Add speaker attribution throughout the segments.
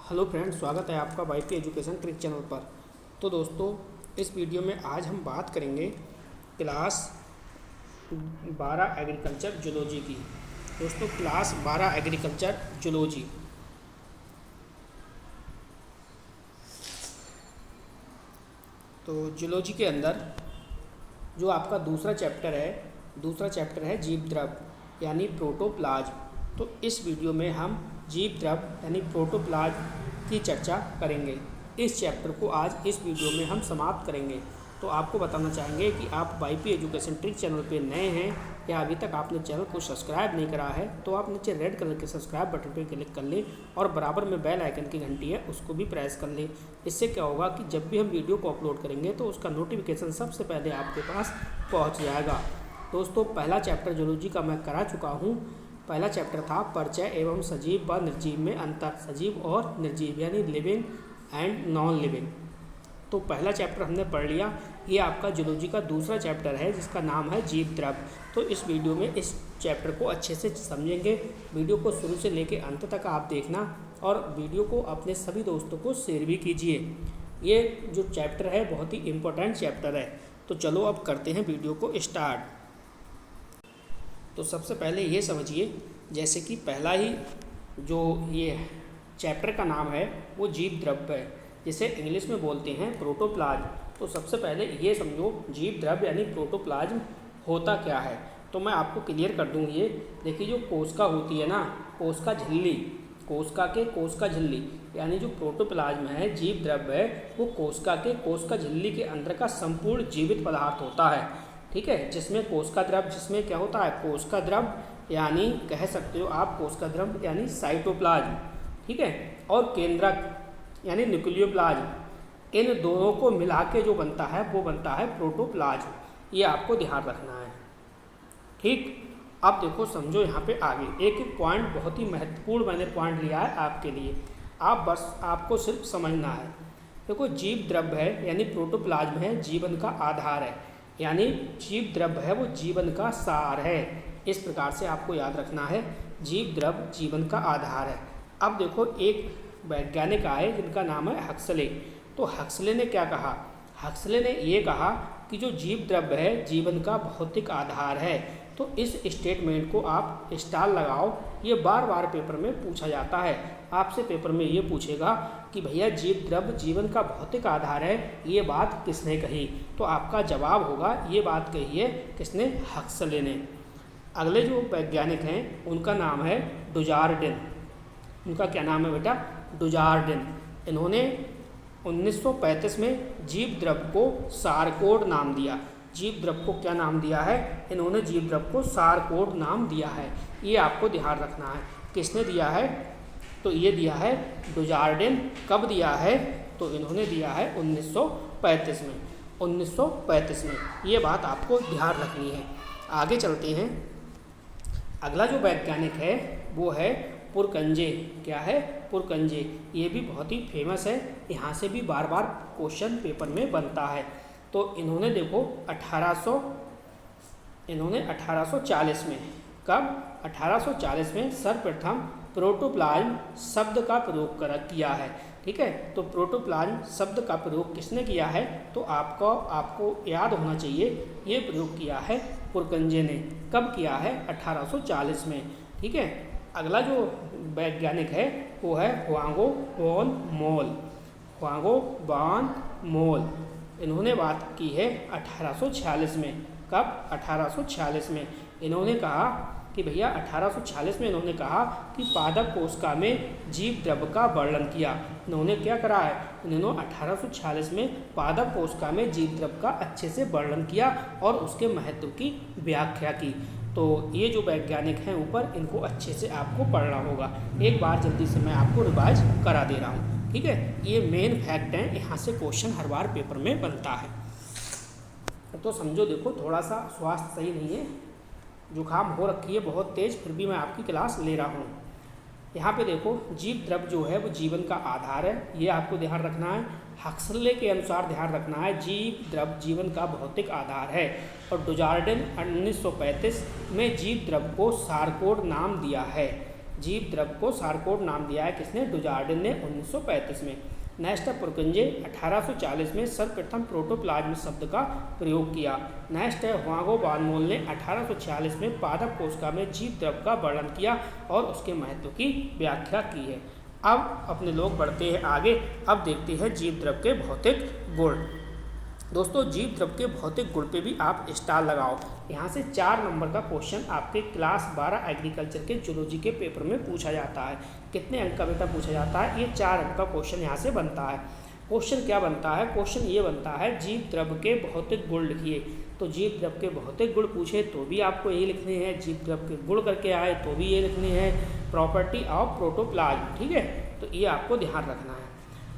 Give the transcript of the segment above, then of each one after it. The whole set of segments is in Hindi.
Speaker 1: हेलो फ्रेंड्स, स्वागत है आपका वाईपी एजुकेशन ट्रिक चैनल पर। तो दोस्तों, इस वीडियो में आज हम बात करेंगे क्लास 12 एग्रीकल्चर जूलॉजी की। दोस्तों, क्लास 12 एग्रीकल्चर जूलॉजी, तो जूलॉजी के अंदर जो आपका दूसरा चैप्टर है जीव द्रव यानी प्रोटोप्लाज्म। तो इस वीडियो में हम जीव द्रव यानी प्रोटोप्लाज्म की चर्चा करेंगे। इस चैप्टर को आज इस वीडियो में हम समाप्त करेंगे। तो आपको बताना चाहेंगे कि आप वाईपी एजुकेशन ट्रिक चैनल पे नए हैं या अभी तक आपने चैनल को सब्सक्राइब नहीं करा है तो आप नीचे रेड कलर के सब्सक्राइब बटन पर क्लिक कर लें और बराबर में बेल आइकन की घंटी है उसको भी प्रेस कर लें। इससे क्या होगा कि जब भी हम वीडियो को अपलोड करेंगे तो उसका नोटिफिकेशन सबसे पहले आपके पास पहुँच जाएगा। दोस्तों, पहला चैप्टर जूलॉजी का मैं करा चुका हूँ। पहला चैप्टर था परिचय एवं सजीव व निर्जीव में अंतर, सजीव और निर्जीव यानी लिविंग एंड नॉन लिविंग। तो पहला चैप्टर हमने पढ़ लिया। ये आपका जूलॉजी का दूसरा चैप्टर है जिसका नाम है जीव द्रव। तो इस वीडियो में इस चैप्टर को अच्छे से समझेंगे। वीडियो को शुरू से लेकर अंत तक आप देखना और वीडियो को अपने सभी दोस्तों को शेयर भी कीजिए। ये जो चैप्टर है बहुत ही इम्पोर्टेंट चैप्टर है। तो चलो अब करते हैं वीडियो को स्टार्ट। तो सबसे पहले ये समझिए, जैसे कि पहला ही जो ये चैप्टर का नाम है वो जीव द्रव है, जिसे इंग्लिश में बोलते हैं प्रोटोप्लाज्म। तो सबसे पहले ये समझो जीव द्रव यानी प्रोटोप्लाज्म होता क्या है। तो मैं आपको क्लियर कर दूँ। ये देखिए, जो कोशिका होती है ना, कोशिका झिल्ली, कोशिका झिल्ली यानी जो प्रोटोप्लाज्म है, जीव द्रव है, वो कोशिका झिल्ली के अंदर का संपूर्ण जीवित पदार्थ होता है। ठीक है, जिसमें कोशिका द्रव, जिसमें क्या होता है कोशिका द्रव यानी कह सकते हो आप कोशिका द्रव यानी साइटोप्लाज्म, ठीक है, और केंद्रक यानी न्यूक्लियोप्लाज्म, इन दोनों को मिला के जो बनता है वो बनता है प्रोटोप्लाज्म। ये आपको ध्यान रखना है। ठीक, अब देखो समझो यहाँ पे आगे एक एक पॉइंट, बहुत ही महत्वपूर्ण मैंने पॉइंट लिया है आपके लिए। आपको सिर्फ समझना है। देखो, जीव द्रव है यानी प्रोटोप्लाज्म है, जीवन का आधार है, यानी जीव द्रव है वो जीवन का सार है। इस प्रकार से आपको याद रखना है, जीव द्रव जीवन का आधार है। अब देखो, एक वैज्ञानिक आए जिनका नाम है हक्सले। तो हक्सले ने क्या कहा? हक्सले ने ये कहा कि जो जीव द्रव है जीवन का भौतिक आधार है। तो इस स्टेटमेंट को आप स्टार लगाओ। ये बार बार पेपर में पूछा जाता है। आपसे पेपर में ये पूछेगा कि भैया जीव द्रव जीवन का भौतिक आधार है, ये बात किसने कही? तो आपका जवाब होगा ये बात कही है किसने? हक्सले ने। अगले जो वैज्ञानिक हैं उनका नाम है डुजार्डिन। उनका क्या नाम है बेटा? डुजार्डिन। इन्होंने 1935 में जीव द्रव को सारकोड नाम दिया। जीव द्रव को क्या नाम दिया है? इन्होंने जीव द्रव को सारकोड नाम दिया है। ये आपको ध्यान रखना है। किसने दिया है? तो ये दिया है डुजार्डिन। कब दिया है? तो इन्होंने दिया है 1935 में। 1935 में ये बात आपको ध्यान रखनी है। आगे चलते हैं। अगला जो वैज्ञानिक है वो है पुरकंजे। क्या है? पुरकंजे। ये भी बहुत ही फेमस है, यहाँ से भी बार बार क्वेश्चन पेपर में बनता है। तो इन्होंने देखो 1840 में, कब? 1840 में सर्वप्रथम प्रोटोप्लाज्म शब्द का प्रयोग किया है। ठीक है, तो प्रोटोप्लाज्म शब्द का प्रयोग किसने किया है? तो आपको याद होना चाहिए, ये प्रयोग किया है पुरकंजे ने। कब किया है? 1840 में। ठीक है, अगला जो वैज्ञानिक है वो है ह्वांगो वॉन मोल। ह्वांगो वॉन मोल। इन्होंने बात की है 1846 में। कब? 1846 में। इन्होंने कहा कि भैया 1846 में इन्होंने कहा कि पादप कोशिका में जीव द्रव का वर्णन किया। इन्होंने क्या करा है? इन्होंने 1846 में पादप कोशिका में जीव द्रव का अच्छे से वर्णन किया और उसके महत्व की व्याख्या की। तो ये जो वैज्ञानिक हैं ऊपर, इनको अच्छे से आपको पढ़ना होगा। एक बार जल्दी से मैं आपको रिवाइज करा दे रहा हूँ। ठीक है, ये मेन फैक्ट हैं, यहाँ से क्वेश्चन हर बार पेपर में बनता है। तो समझो, देखो थोड़ा सा स्वास्थ्य सही नहीं है, जुकाम हो रखी है बहुत तेज़, फिर भी मैं आपकी क्लास ले रहा हूँ। यहाँ पे देखो, जीव द्रव जो है वो जीवन का आधार है, ये आपको ध्यान रखना है। हक्सले के अनुसार ध्यान रखना है, जीव द्रव जीवन का भौतिक आधार है। और डुजार्डिन 1935 में जीव द्रव को सारकोड नाम दिया है। जीव द्रव को सारकोड नाम दिया है किसने? डुजार्डिन ने 1935 में। नेक्स्ट है पुरकुंजे 1840 में सर्वप्रथम प्रोटोप्लाज्म शब्द का प्रयोग किया। नेक्स्ट है ह्वांगो बानमोल ने 1846 में पादप कोशिका में जीव द्रव का वर्णन किया और उसके महत्व की व्याख्या की है। अब अपने लोग बढ़ते हैं आगे। अब देखते हैं जीव द्रव के भौतिक गुण। दोस्तों जीव द्रव के भौतिक गुण पे भी आप स्टार लगाओ। यहाँ से 4 नंबर का क्वेश्चन आपके क्लास 12 एग्रीकल्चर के जूलॉजी के पेपर में पूछा जाता है। कितने अंक का बेटा पूछा जाता है? ये 4 अंक का क्वेश्चन यहाँ से बनता है। क्वेश्चन क्या बनता है? क्वेश्चन ये बनता है जीव द्रव के भौतिक गुण लिखिए। तो जीव द्रव के भौतिक गुण पूछे तो भी आपको यही लिखने हैं, जीव द्रव के गुण करके आए तो भी ये लिखने हैं, प्रॉपर्टी ऑफ प्रोटोप्लाज्म, ठीक है। तो ये आपको ध्यान रखना है।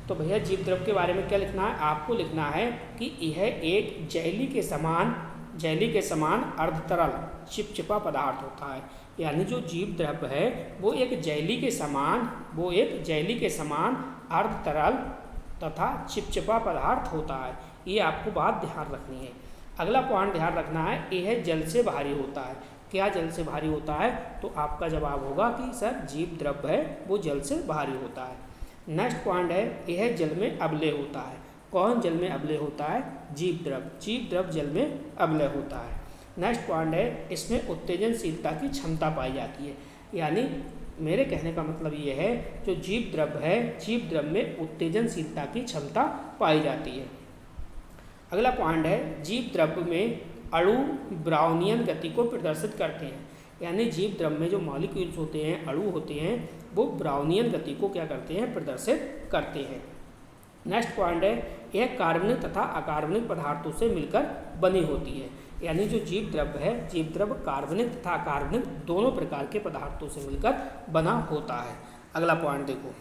Speaker 1: तो भैया जीव द्रव के बारे में क्या लिखना है? आपको लिखना है कि यह एक जेली के समान अर्धतरल चिपचिपा पदार्थ होता है। यानी जो जीव द्रव है वो एक जेली के समान अर्धतरल तथा चिपचिपा पदार्थ होता है। ये आपको बात ध्यान रखनी है। अगला पॉइंट ध्यान रखना है, यह जल से भारी होता है। क्या जल से भारी होता है? तो आपका जवाब होगा कि सर जीव द्रव है वो जल से भारी होता है। नेक्स्ट पॉइंट है, यह जल में अवलेय होता है। कौन जल में अवलेय होता है? जीव द्रव जल में अवलेय होता है। नेक्स्ट पॉइंट है, इसमें उत्तेजनशीलता की क्षमता पाई जाती है। यानी मेरे कहने का मतलब ये है जो जीव द्रव है, जीव द्रव में उत्तेजनशीलता की क्षमता पाई जाती है। अगला पॉइंट है, जीव द्रव में अणु ब्राउनियन गति को प्रदर्शित करते हैं। यानी जीव द्रव में जो मॉलिक्यूल्स होते हैं, अणु होते हैं, वो ब्राउनियन गति को क्या करते हैं? प्रदर्शित करते हैं। नेक्स्ट पॉइंट है, यह कार्बनिक तथा अकार्बनिक पदार्थों से मिलकर बनी होती है। यानी जो जीव द्रव है, जीव द्रव कार्बनिक तथा अकार्बनिक दोनों प्रकार के पदार्थों से मिलकर बना होता है। अगला पॉइंट देखो,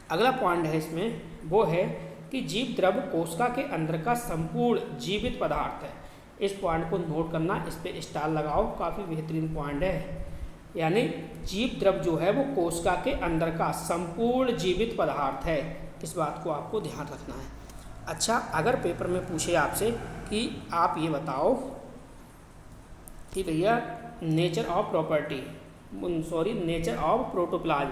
Speaker 1: अगला पॉइंट है इसमें वो है कि जीव द्रव कोशिका के अंदर का संपूर्ण जीवित पदार्थ है। इस पॉइंट को नोट करना, इस पे स्टार लगाओ, काफ़ी बेहतरीन पॉइंट है। यानी जीव द्रव जो है वो कोशिका के अंदर का संपूर्ण जीवित पदार्थ है। इस बात को आपको ध्यान रखना है। अच्छा, अगर पेपर में पूछे आपसे कि आप ये बताओ कि भैया नेचर ऑफ प्रोटोप्लाज्म,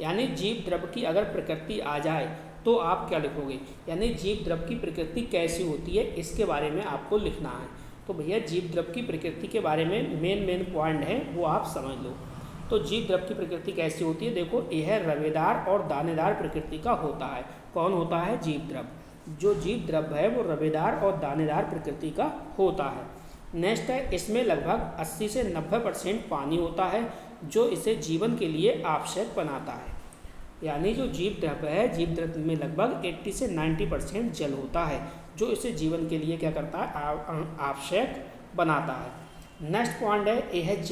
Speaker 1: यानी जीव द्रव की अगर प्रकृति आ जाए तो आप क्या लिखोगे? यानी जीव द्रव की प्रकृति कैसी होती है, इसके बारे में आपको लिखना है। तो भैया जीव द्रव की प्रकृति के बारे में मेन पॉइंट है वो आप समझ लो। तो जीव द्रव की प्रकृति कैसी होती है? देखो, यह रवेदार और दानेदार प्रकृति का होता है। कौन होता है? जीव द्रव। जो जीव द्रव है वो रवेदार और दानेदार प्रकृति का होता है। नेक्स्ट है, इसमें लगभग 80 से 90% पानी होता है जो इसे जीवन के लिए आवश्यक बनाता है। यानी जो जीव द्रव है, जीव द्रव में लगभग 80 से 90% जल होता है जो इसे जीवन के लिए क्या करता है? आवश्यक बनाता है। नेक्स्ट पॉइंट है, यह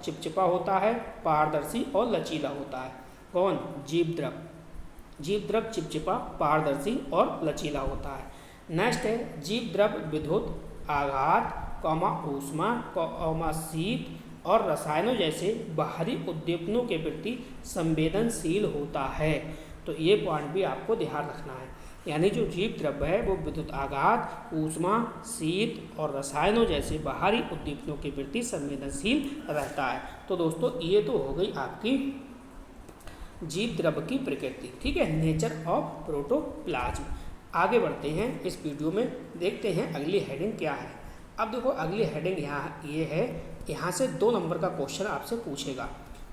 Speaker 1: चिपचिपा होता है, पारदर्शी और लचीला होता है। कौन? जीव द्रव। जीव द्रव चिपचिपा, पारदर्शी और लचीला होता है। नेक्स्ट है, जीव द्रव विद्युत आघात, ऊष्मा, शीत और रसायनों जैसे बाहरी उद्दीपनों के प्रति संवेदनशील होता है। तो ये पॉइंट भी आपको ध्यान रखना है। यानी जो जीव द्रव है वो विद्युत आघात, ऊष्मा, शीत और रसायनों जैसे बाहरी उद्दीपनों के प्रति संवेदनशील रहता है। तो दोस्तों ये तो हो गई आपकी जीव द्रव की प्रकृति, ठीक है, नेचर ऑफ प्रोटोप्लाज्म। आगे बढ़ते हैं इस वीडियो में, देखते हैं अगली हेडिंग क्या है। अब देखो अगली हेडिंग यहाँ ये है, यहाँ से 2 नंबर का क्वेश्चन आपसे पूछेगा।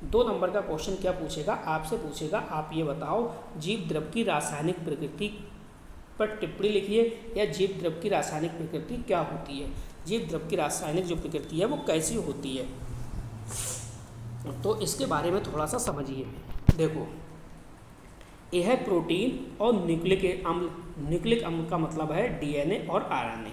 Speaker 1: 2 नंबर का क्वेश्चन क्या पूछेगा? आपसे पूछेगा आप ये बताओ जीव द्रव की रासायनिक प्रकृति पर टिप्पणी लिखिए, या जीव द्रव की रासायनिक प्रकृति क्या होती है, जीव द्रव की रासायनिक जो प्रकृति है वो कैसी होती है। तो इसके बारे में थोड़ा सा समझिए। देखो, यह प्रोटीन और न्यूक्लिक अम्ल का मतलब है डीएनए और आरएनए।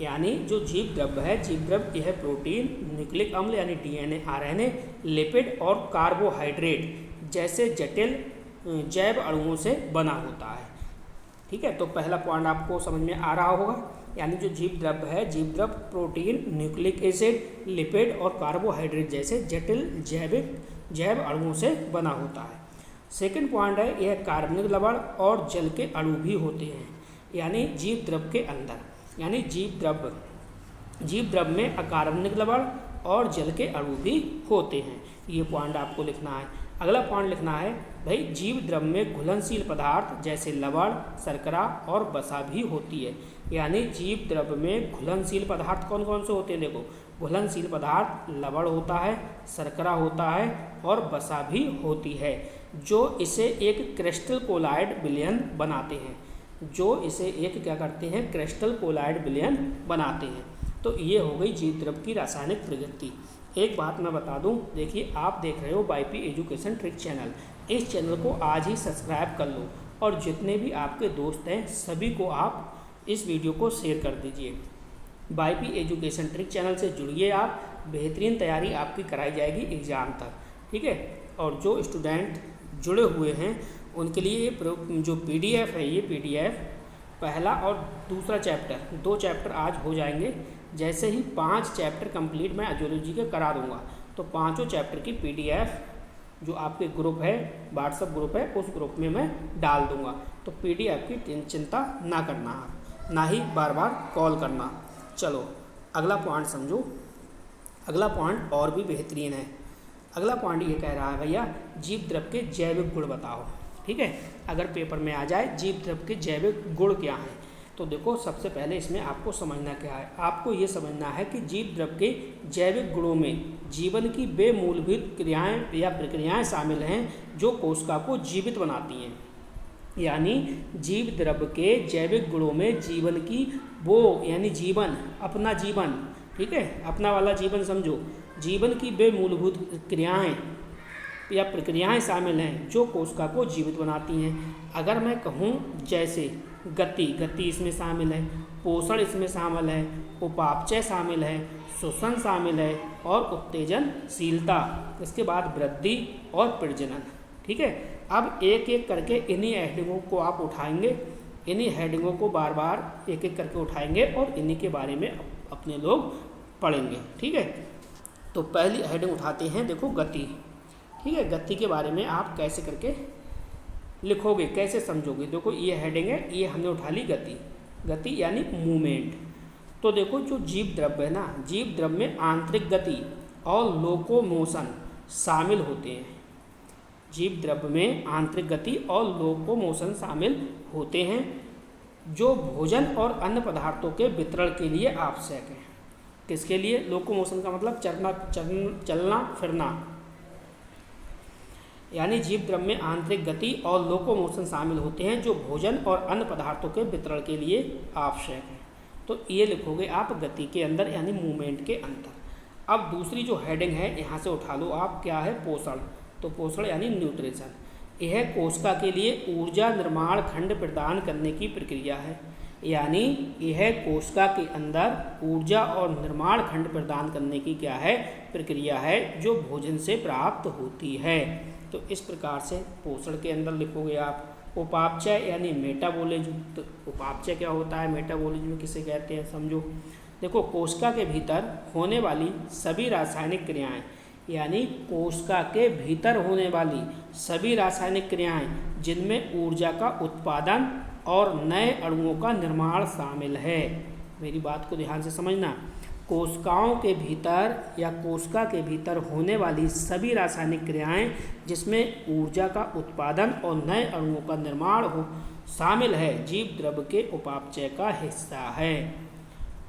Speaker 1: यानी जो जीव द्रव है, जीव द्रव यह प्रोटीन, न्यूक्लिक अम्ल यानी डीएनए, आरएनए, लिपिड और कार्बोहाइड्रेट जैसे जटिल जैव अणुओं से बना होता है। ठीक है, तो पहला पॉइंट आपको समझ में आ रहा होगा। यानी जो जीव द्रव है, जीव द्रव प्रोटीन, न्यूक्लिक एसिड, लिपिड और कार्बोहाइड्रेट जैसे जटिल जैव अणुओं से बना होता है। सेकंड पॉइंट है, यह कार्बनिक लवण और जल के अणु भी होते हैं। यानी जीव द्रव के अंदर, यानी जीव द्रव में अकार्बनिक लवण और जल के अणु भी होते हैं। ये पॉइंट आपको लिखना है। अगला पॉइंट लिखना है भाई जीव द्रव्य में घुलनशील पदार्थ जैसे लवण, शर्करा और वसा भी होती है। यानी जीव द्रव्य में घुलनशील पदार्थ कौन कौन से होते हैं? देखो, घुलनशील पदार्थ लवण होता है, शर्करा होता है और वसा भी होती है, जो इसे एक क्रिस्टल कोलाइड विलयन बनाते हैं। जो इसे एक क्या करते हैं? क्रिस्टल कोलाइड विलयन बनाते हैं। तो ये हो गई जीव द्रव्य की रासायनिक प्रकृति। एक बात मैं बता दूं, देखिए आप देख रहे हो वाईपी एजुकेशन ट्रिक चैनल। इस चैनल को आज ही सब्सक्राइब कर लो और जितने भी आपके दोस्त हैं सभी को आप इस वीडियो को शेयर कर दीजिए। वाईपी एजुकेशन ट्रिक चैनल से जुड़िए आप, बेहतरीन तैयारी आपकी कराई जाएगी एग्ज़ाम तक, ठीक है। और जो स्टूडेंट जुड़े हुए हैं उनके लिए ये जो पीडीएफ है, ये पीडीएफ पहला और दूसरा चैप्टर, 2 चैप्टर आज हो जाएंगे। जैसे ही 5 चैप्टर कंप्लीट मैं जूलॉजी के करा दूंगा तो 5 चैप्टर की पीडीएफ जो आपके ग्रुप है, व्हाट्सएप ग्रुप है, उस ग्रुप में मैं डाल दूंगा। तो पीडीएफ की चिंता ना करना, ना ही बार बार कॉल करना। चलो अगला पॉइंट समझो। अगला पॉइंट और भी बेहतरीन है। अगला पॉइंट ये कह रहा है भैया जीव द्रव्य के जैविक गुण बताओ, ठीक है। अगर पेपर में आ जाए जीव द्रव्य के जैविक गुण क्या हैं, तो देखो सबसे पहले इसमें आपको समझना क्या है। आपको ये समझना है कि जीव द्रव्य के जैविक गुणों में जीवन की वे मूलभूत क्रियाएं या प्रक्रियाएं शामिल हैं जो कोशिका को जीवित बनाती हैं। यानी जीव द्रव्य के जैविक गुणों में जीवन की वो यानी जीवन, अपना जीवन, ठीक है, अपना वाला जीवन समझो, जीवन की वे मूलभूत क्रियाएं या प्रक्रियाएं शामिल हैं जो कोशिका को जीवित बनाती हैं। अगर मैं कहूँ जैसे गति इसमें शामिल है, पोषण इसमें शामिल है, उपापचय शामिल है, श्वसन शामिल है और उत्तेजनशीलता, इसके बाद वृद्धि और प्रजनन, ठीक है। अब एक एक करके इन्हीं हेडिंगों को आप उठाएंगे, इन्हीं हेडिंगों को बार बार एक एक करके उठाएंगे और इन्हीं के बारे में अपने लोग पढ़ेंगे, ठीक है। तो पहली हेडिंग उठाते हैं, देखो गति, ठीक है। गति के बारे में आप कैसे करके लिखोगे, कैसे समझोगे? देखो ये हेडिंग है, ये हमने उठा ली गति यानी मूवमेंट। तो देखो जो जीव द्रव्य है ना, जीव द्रव्य में आंतरिक गति और लोकोमोशन शामिल होते हैं। जीव द्रव्य में आंतरिक गति और लोकोमोशन शामिल होते हैं जो भोजन और अन्य पदार्थों के वितरण के लिए आवश्यक है। किसके लिए? लोकोमोशन का मतलब चलना फिरना। यानी जीव द्रव्य में आंतरिक गति और लोकोमोशन शामिल होते हैं जो भोजन और अन्य पदार्थों के वितरण के लिए आवश्यक है। तो ये लिखोगे आप गति के अंदर यानी मूवमेंट के अंदर। अब दूसरी जो हेडिंग है यहाँ से उठा लो आप, क्या है? पोषण। तो पोषण यानी न्यूट्रिशन। यह कोशिका के लिए ऊर्जा निर्माण खंड प्रदान करने की प्रक्रिया है। यानी यह कोशिका के अंदर ऊर्जा और निर्माण खंड प्रदान करने की क्या है? प्रक्रिया है जो भोजन से प्राप्त होती है। तो इस प्रकार से पोषण के अंदर लिखोगे आप। उपापचय यानी मेटाबॉलिज्म। तो उपापचय क्या होता है, मेटाबॉलिज्म किसे कहते हैं समझो। देखो कोशिका के भीतर होने वाली सभी रासायनिक क्रियाएं, यानी कोशिका के भीतर होने वाली सभी रासायनिक क्रियाएं जिनमें ऊर्जा का उत्पादन और नए अणुओं का निर्माण शामिल है। मेरी बात को ध्यान से समझना। कोशिकाओं के भीतर या कोशिका के भीतर होने वाली सभी रासायनिक क्रियाएं जिसमें ऊर्जा का उत्पादन और नए अणुओं का निर्माण हो शामिल है, जीव द्रव्य के उपापचय का हिस्सा है।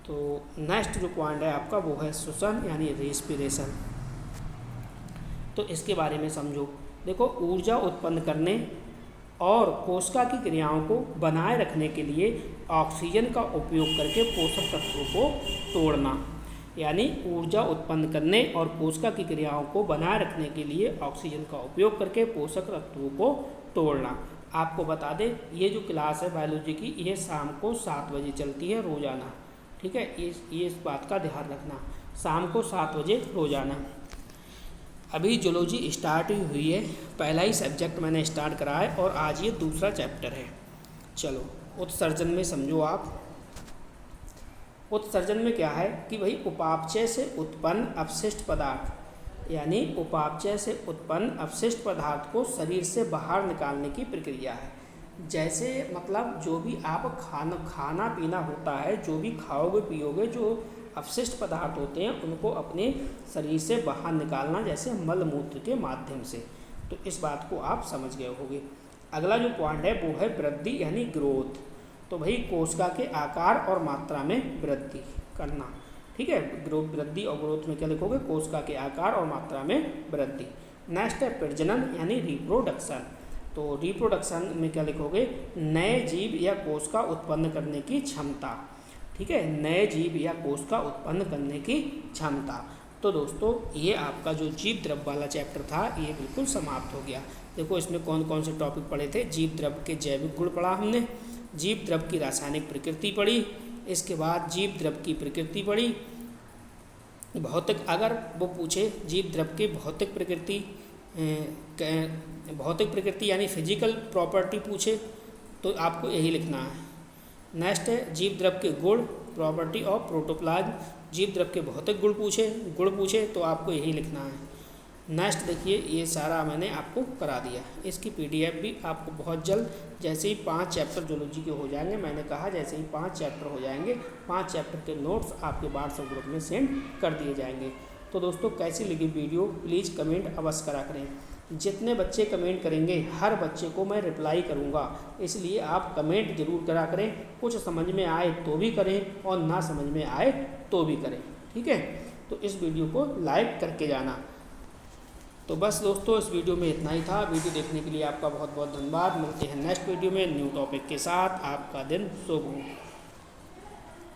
Speaker 1: तो नेक्स्ट जो पॉइंट है आपका वो है श्वसन यानी रेस्पिरेशन। तो इसके बारे में समझो। देखो ऊर्जा उत्पन्न करने और कोशिका की क्रियाओं को बनाए रखने के लिए ऑक्सीजन का उपयोग करके पोषक तत्वों को तोड़ना। यानी ऊर्जा उत्पन्न करने और कोशिका की क्रियाओं को बनाए रखने के लिए ऑक्सीजन का उपयोग करके पोषक तत्वों को तोड़ना। आपको बता दें ये जो क्लास है बायोलॉजी की, ये शाम को 7 बजे चलती है रोज़ाना, ठीक है। इस बात का ध्यान रखना, शाम को 7 बजे रोज़ाना। अभी जूलॉजी स्टार्ट ही हुई है, पहला ही सब्जेक्ट मैंने स्टार्ट करा है और आज ये दूसरा चैप्टर है। चलो उत्सर्जन में समझो आप। उत्सर्जन में क्या है कि भाई उपापचय से उत्पन्न अपशिष्ट पदार्थ, यानी उपापचय से उत्पन्न अपशिष्ट पदार्थ को शरीर से बाहर निकालने की प्रक्रिया है। जैसे मतलब जो भी आप खाना पीना होता है, जो भी खाओगे पियोगे, जो अपशिष्ट पदार्थ होते हैं उनको अपने शरीर से बाहर निकालना, जैसे मल मूत्र के माध्यम से। तो इस बात को आप समझ गए होंगे। अगला जो पॉइंट है वो है वृद्धि यानी ग्रोथ। तो भाई कोशिका के आकार और मात्रा में वृद्धि करना, ठीक है। वृद्धि और ग्रोथ में क्या लिखोगे, कोशिका के आकार और मात्रा में वृद्धि। नेक्स्ट है प्रजनन यानी रिप्रोडक्शन। तो रिप्रोडक्शन में क्या लिखोगे, नए जीव या कोशिका उत्पन्न करने की क्षमता, ठीक है, नए जीव या कोशिका उत्पन्न करने की क्षमता। तो दोस्तों ये आपका जो जीव द्रव वाला चैप्टर था ये बिल्कुल समाप्त हो गया। देखो इसमें कौन कौन से टॉपिक पढ़े थे। जीव द्रव के जैविक गुण पढ़ा हमने, जीव द्रव की रासायनिक प्रकृति पढ़ी, इसके बाद जीव द्रव की प्रकृति पढ़ी, भौतिक, अगर वो पूछे जीव द्रव की भौतिक प्रकृति यानी फिजिकल प्रॉपर्टी पूछे तो आपको यही लिखना है। नेक्स्ट है जीव द्रव के गुण, प्रॉपर्टी ऑफ प्रोटोप्लाज्म। जीव द्रव के भौतिक गुण पूछे तो आपको यही लिखना है। नेक्स्ट देखिए ये सारा मैंने आपको करा दिया, इसकी पीडीएफ भी आपको बहुत जल्द, जैसे ही 5 चैप्टर जूलॉजी के हो जाएंगे, मैंने कहा जैसे ही 5 चैप्टर हो जाएंगे 5 चैप्टर के नोट्स आपके व्हाट्सएप ग्रुप में सेंड कर दिए जाएंगे। तो दोस्तों कैसी लगी वीडियो प्लीज़ कमेंट अवश्य करा करें। जितने बच्चे कमेंट करेंगे हर बच्चे को मैं रिप्लाई करूंगा, इसलिए आप कमेंट जरूर करा करें। कुछ समझ में आए तो भी करें और ना समझ में आए तो भी करें, ठीक है। तो इस वीडियो को लाइक करके जाना। तो बस दोस्तों इस वीडियो में इतना ही था। वीडियो देखने के लिए आपका बहुत बहुत धन्यवाद। मिलते हैं नेक्स्ट वीडियो में न्यू टॉपिक के साथ। आपका दिन शुभ हो।